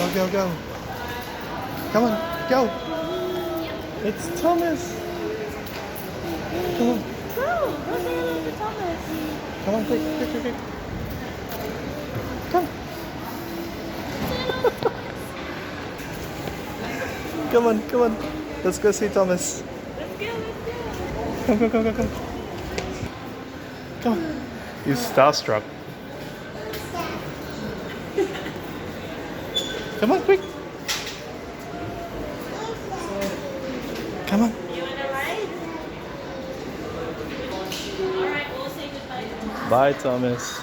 Go, go, go. Come on, go. It's Thomas. Come on. Go say hello to Thomas. Come on, quick, quick, quick, quick. Come. Come on, come on. Let's go see Thomas. Let's go. Come, come, come, come, come. Come on. He's starstruck. Come on, quick. Come on. You wanna ride? Alright, we'll say goodbye. Bye, Thomas.